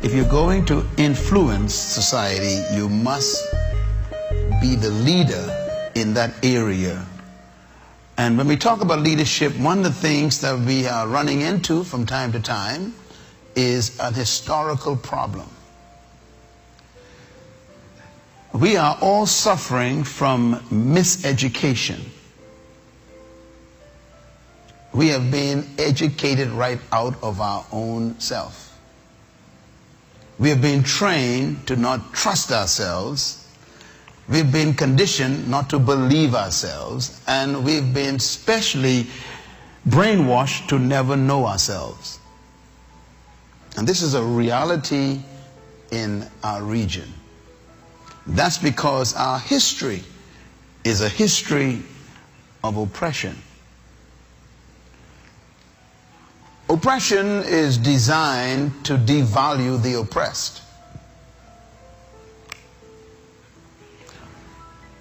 If you're going to influence society, you must be the leader in that area. And when we talk about leadership, one of the things that we are running into from time to time is an historical problem. We are all suffering from miseducation. We have been educated right out of our own self. We have been trained to not trust ourselves. We've been conditioned not to believe ourselves, and we've been specially brainwashed to never know ourselves. And this is a reality in our region. That's because our history is a history of oppression. Oppression is designed to devalue the oppressed.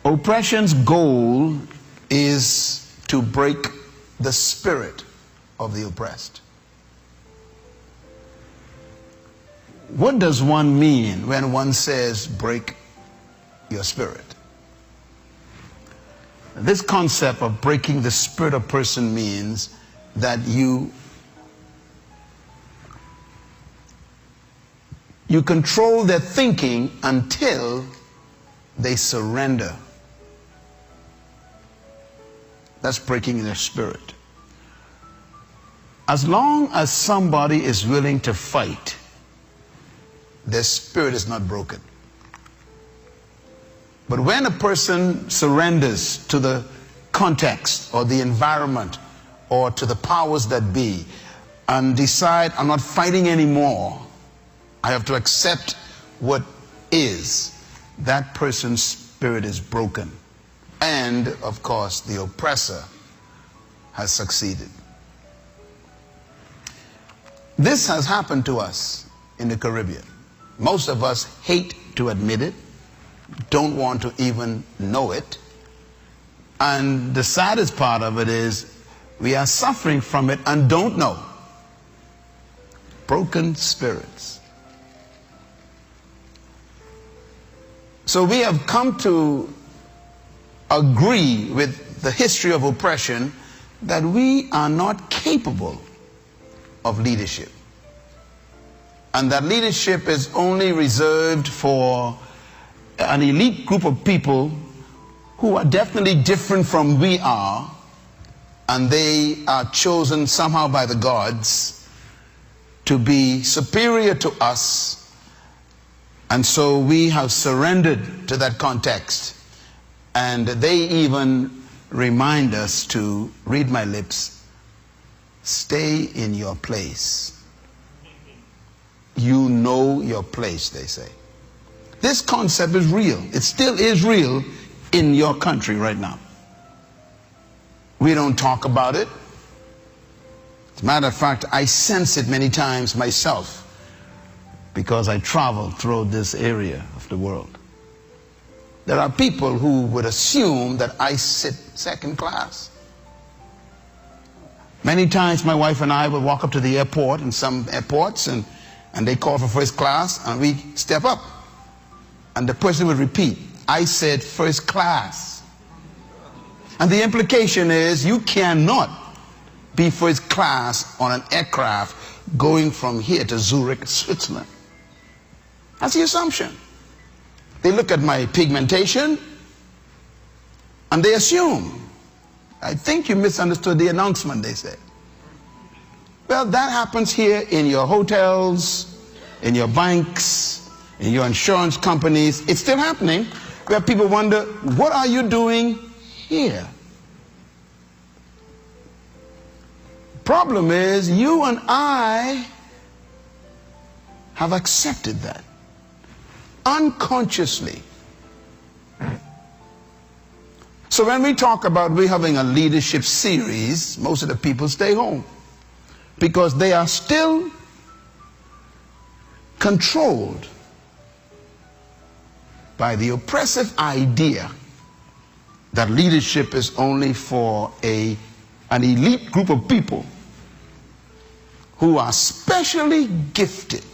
Oppression's goal is to break the spirit of the oppressed. What does one mean when one says break your spirit? This concept of breaking the spirit of a person means that you control their thinking until they surrender. That's breaking their spirit. As long as somebody is willing to fight, their spirit is not broken. But when a person surrenders to the context or the environment or to the powers that be and decide, I'm not fighting anymore, I have to accept what is, that person's spirit is broken. And, of course, the oppressor has succeeded. This has happened to us in the Caribbean. Most of us hate to admit it, don't want to even know it. And the saddest part of it is we are suffering from it and don't know. Broken spirits. So we have come to agree with the history of oppression that we are not capable of leadership. And that leadership is only reserved for an elite group of people who are definitely different from we are, and they are chosen somehow by the gods to be superior to us. And so we have surrendered to that context. And they even remind us to, read my lips, stay in your place. You know your place, they say. This concept is real. It still is real in your country right now. We don't talk about it. As a matter of fact, I sense it many times myself because I travel throughout this area of the world. There are people who would assume that I sit second class. Many times my wife and I would walk up to the airport, in some airports, and they call for first class, and we step up. And the person would repeat, I said first class. And the implication is you cannot be first class on an aircraft going from here to Zurich, Switzerland. That's the assumption. They look at my pigmentation and they assume. I think you misunderstood the announcement, they said. Well, that happens here in your hotels, in your banks, in your insurance companies. It's still happening, where people wonder, what are you doing here? Problem is, you and I have accepted that unconsciously. So when we talk about we having a leadership series, most of the people stay home because they are still controlled by the oppressive idea that leadership is only for an elite group of people who are specially gifted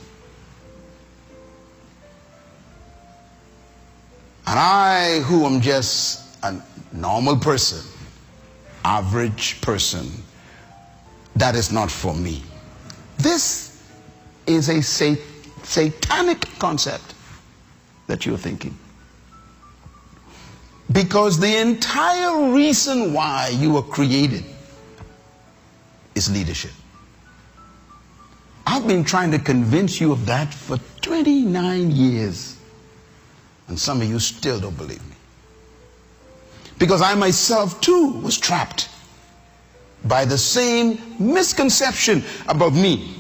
And I, who am just a normal person, average person, that is not for me. This is a satanic concept that you're thinking. Because the entire reason why you were created is leadership. I've been trying to convince you of that for 29 years. And some of you still don't believe me. Because I myself too was trapped by the same misconception about me.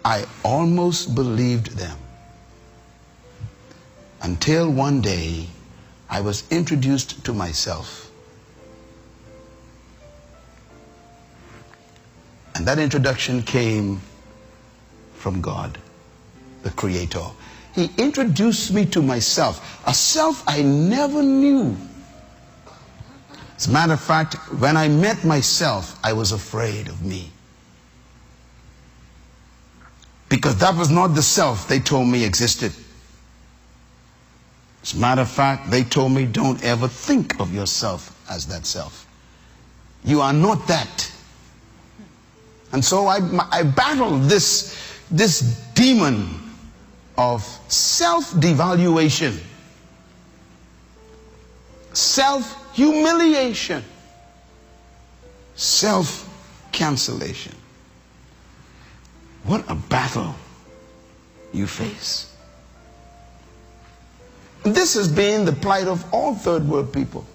I almost believed them. Until one day I was introduced to myself. And that introduction came from God, the Creator. He introduced me to myself, a self I never knew. As a matter of fact, when I met myself, I was afraid of me. Because that was not the self they told me existed. As a matter of fact, they told me, don't ever think of yourself as that self. You are not that. And so I battled this demon of self-devaluation, self-humiliation, self-cancellation. What a battle you face. This has been the plight of all third world people.